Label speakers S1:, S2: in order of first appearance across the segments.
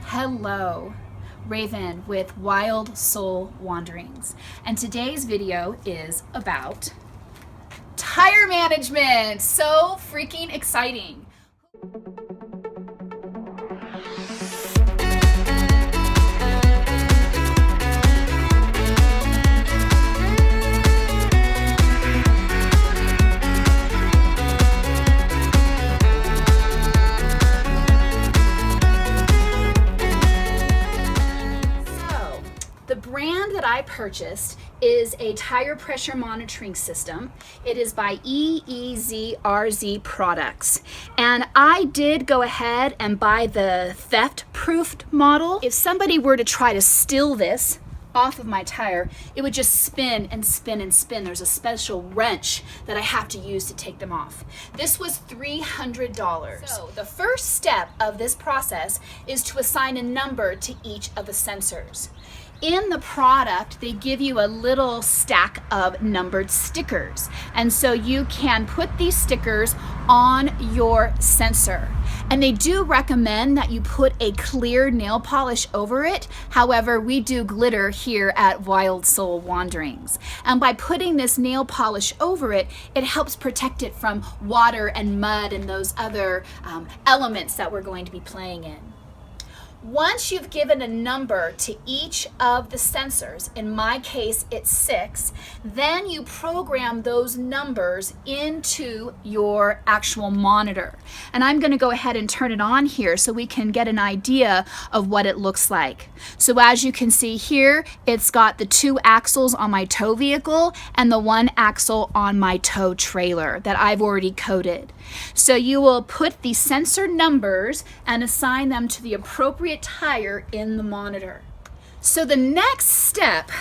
S1: Hello, Raven with Wild Soul Wanderings, and today's video is about tire management. So freaking exciting. The brand that I purchased is a tire pressure monitoring system. It is by EEZRZ Products. And I did go ahead and buy the theft-proofed model. If somebody were to try to steal this off of my tire, it would just spin and spin and spin. There's a special wrench that I have to use to take them off. This was $300. So the first step of this process is to assign a number to each of the sensors. In the product, they give you a little stack of numbered stickers. And so you can put these stickers on your sensor. And they do recommend that you put a clear nail polish over it. However, we do glitter here at Wild Soul Wanderings. And by putting this nail polish over it, it helps protect it from water and mud and those other elements that we're going to be playing in. Once you've given a number to each of the sensors, in my case it's 6, then you program those numbers into your actual monitor. And I'm going to go ahead and turn it on here so we can get an idea of what it looks like. So as you can see here, it's got the 2 axles on my tow vehicle and the 1 axle on my tow trailer that I've already coded. So you will put the sensor numbers and assign them to the appropriate tire in the monitor. So the next step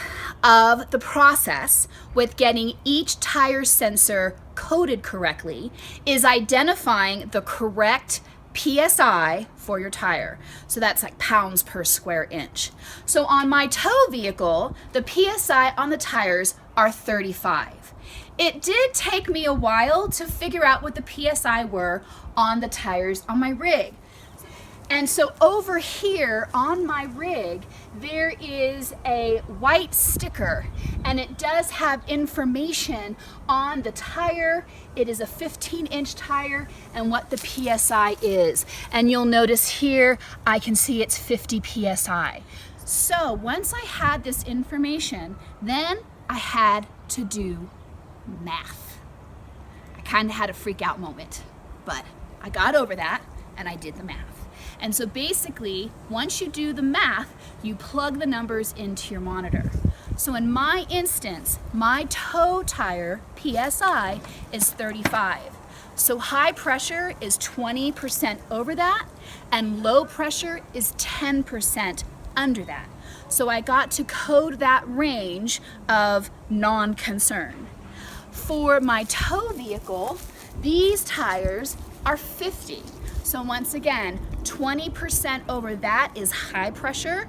S1: of the process with getting each tire sensor coded correctly is identifying the correct PSI for your tire. So that's like pounds per square inch. So on my tow vehicle, the PSI on the tires are 35. It did take me a while to figure out what the PSI were on the tires on my rig. And so over here on my rig, there is a white sticker, and it does have information on the tire. It is a 15-inch tire and what the PSI is. And you'll notice here, I can see it's 50 PSI. So once I had this information, then I had to do math. I kind of had a freak out moment, but I got over that and I did the math. And so basically, once you do the math, you plug the numbers into your monitor. So in my instance, my tow tire PSI is 35. So high pressure is 20% over that, and low pressure is 10% under that. So I got to code that range of non-concern. For my tow vehicle, these tires are 50. So once again, 20% over that is high pressure,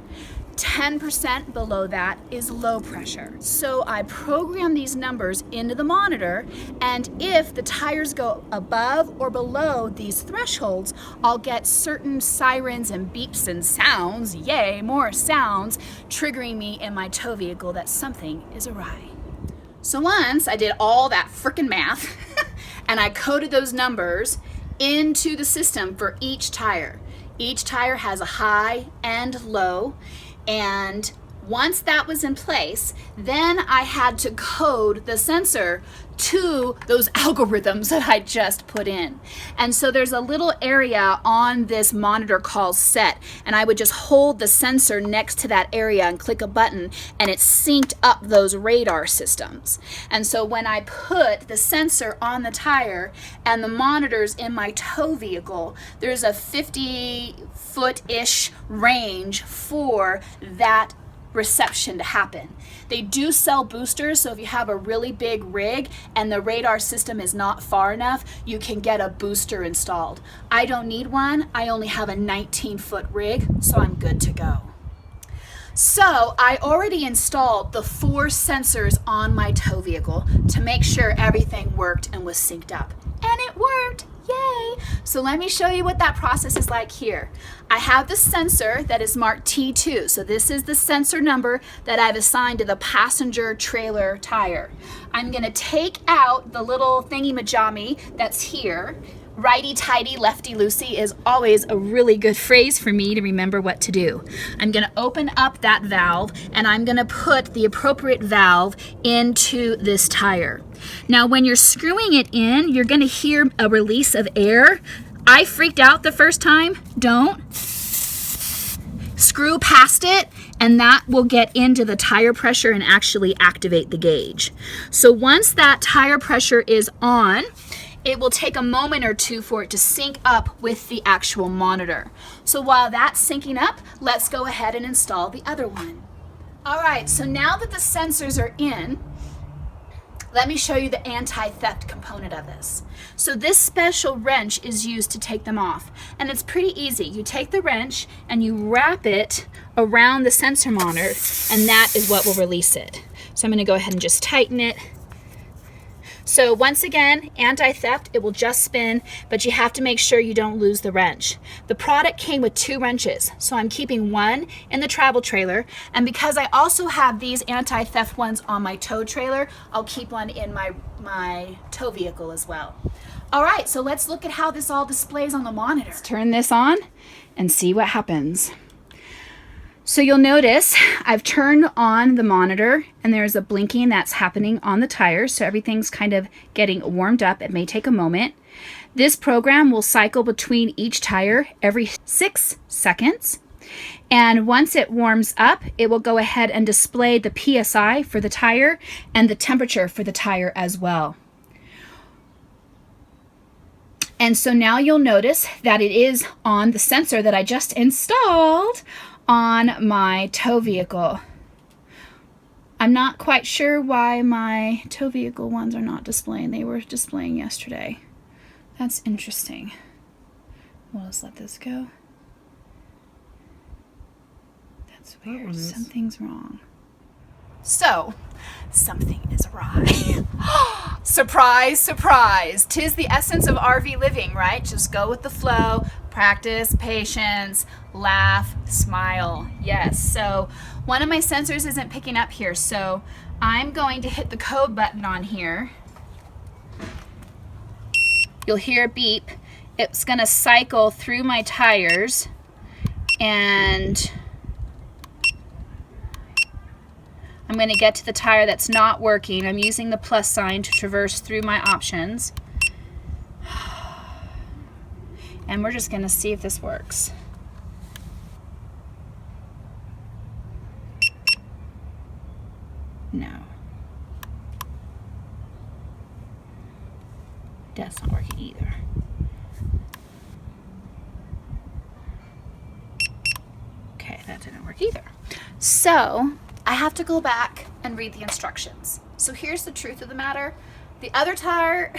S1: 10% below that is low pressure. So I program these numbers into the monitor, and if the tires go above or below these thresholds, I'll get certain sirens and beeps and sounds, yay, more sounds, triggering me in my tow vehicle that something is awry. So once I did all that frickin' math and I coded those numbers into the system for each tire. Each tire has a high and low, and once that was in place, then I had to code the sensor to those algorithms that I just put in. And so there's a little area on this monitor called set, and I would just hold the sensor next to that area and click a button, and it synced up those radar systems. And so when I put the sensor on the tire and the monitors in my tow vehicle, there's a 50-foot-ish range for that reception to happen. They do sell boosters, so if you have a really big rig and the radar system is not far enough, you can get a booster installed. I don't need one. I only have a 19-foot rig, so I'm good to go. So I already installed the 4 sensors on my tow vehicle to make sure everything worked and was synced up. And it worked, yay! So let me show you what that process is like here. I have the sensor that is marked T2. So this is the sensor number that I've assigned to the passenger trailer tire. I'm gonna take out the little thingy-majammy that's here. Righty-tighty, lefty-loosey is always a really good phrase for me to remember what to do. I'm gonna open up that valve and I'm gonna put the appropriate valve into this tire. Now when you're screwing it in, you're gonna hear a release of air. I freaked out the first time. Don't. Screw past it and that will get into the tire pressure and actually activate the gauge. So once that tire pressure is on, it will take a moment or two for it to sync up with the actual monitor. So while that's syncing up, let's go ahead and install the other one. All right, so now that the sensors are in, let me show you the anti-theft component of this. So this special wrench is used to take them off, and it's pretty easy. You take the wrench and you wrap it around the sensor monitor, and that is what will release it. So I'm gonna go ahead and just tighten it. So once again, anti-theft, it will just spin, but you have to make sure you don't lose the wrench. The product came with 2 wrenches, so I'm keeping one in the travel trailer, and because I also have these anti-theft ones on my tow trailer, I'll keep one in my tow vehicle as well. All right, so let's look at how this all displays on the monitor. Let's turn this on and see what happens. So you'll notice I've turned on the monitor and there's a blinking that's happening on the tires. So everything's kind of getting warmed up. It may take a moment. This program will cycle between each tire every 6 seconds. And once it warms up, it will go ahead and display the PSI for the tire and the temperature for the tire as well. And so now you'll notice that it is on the sensor that I just installed on my tow vehicle. I'm not quite sure why my tow vehicle ones are not displaying. They were displaying yesterday. That's interesting. We'll just let this go. That's weird. Something's wrong. So, something is awry. Surprise, surprise. 'Tis the essence of RV living, right? Just go with the flow, practice, patience, laugh, smile. Yes, so one of my sensors isn't picking up here, so I'm going to hit the code button on here. You'll hear a beep. It's gonna cycle through my tires and I'm going to get to the tire that's not working. I'm using the plus sign to traverse through my options. And we're just going to see if this works. No. That's not working either. Okay, that didn't work either. So I have to go back and read the instructions. So here's the truth of the matter. The other tire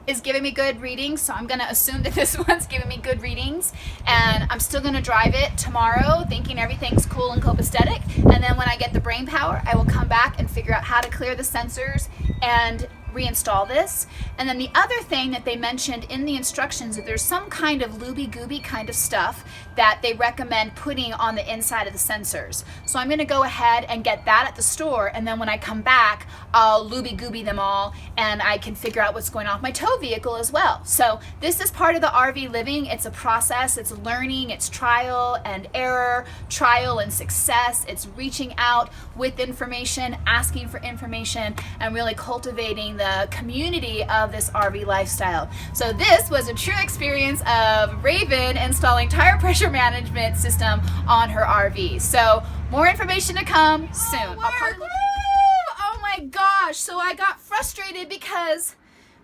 S1: is giving me good readings, so I'm gonna assume that this one's giving me good readings, and I'm still gonna drive it tomorrow thinking everything's cool and copacetic, and then when I get the brain power, I will come back and figure out how to clear the sensors and reinstall this. And then the other thing that they mentioned in the instructions, that there's some kind of looby-gooby kind of stuff that they recommend putting on the inside of the sensors. So I'm gonna go ahead and get that at the store, and then when I come back, I'll looby-gooby them all and I can figure out what's going on with my tow vehicle as well. So this is part of the RV living. It's a process, it's learning, it's trial and error, trial and success. It's reaching out with information, asking for information, and really cultivating the community of this RV lifestyle. So this was a true experience of Raven installing tire pressure management system on her RV. So more information to come soon. Oh my gosh, so I got frustrated because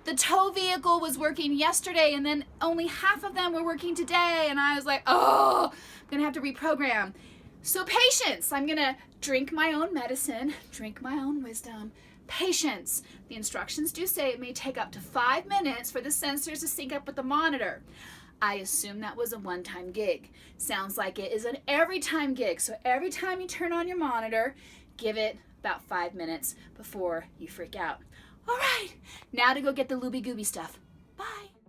S1: the tow vehicle was working yesterday and then only half of them were working today, and I was like, oh, I'm gonna have to reprogram. So patience. I'm gonna drink my own medicine, drink my own wisdom. Patience. The instructions do say it may take up to 5 minutes for the sensors to sync up with the monitor. I assume that was a one-time gig. Sounds like it is an every-time gig. So every time you turn on your monitor, give it about 5 minutes before you freak out. All right, now to go get the looby gooby stuff. Bye.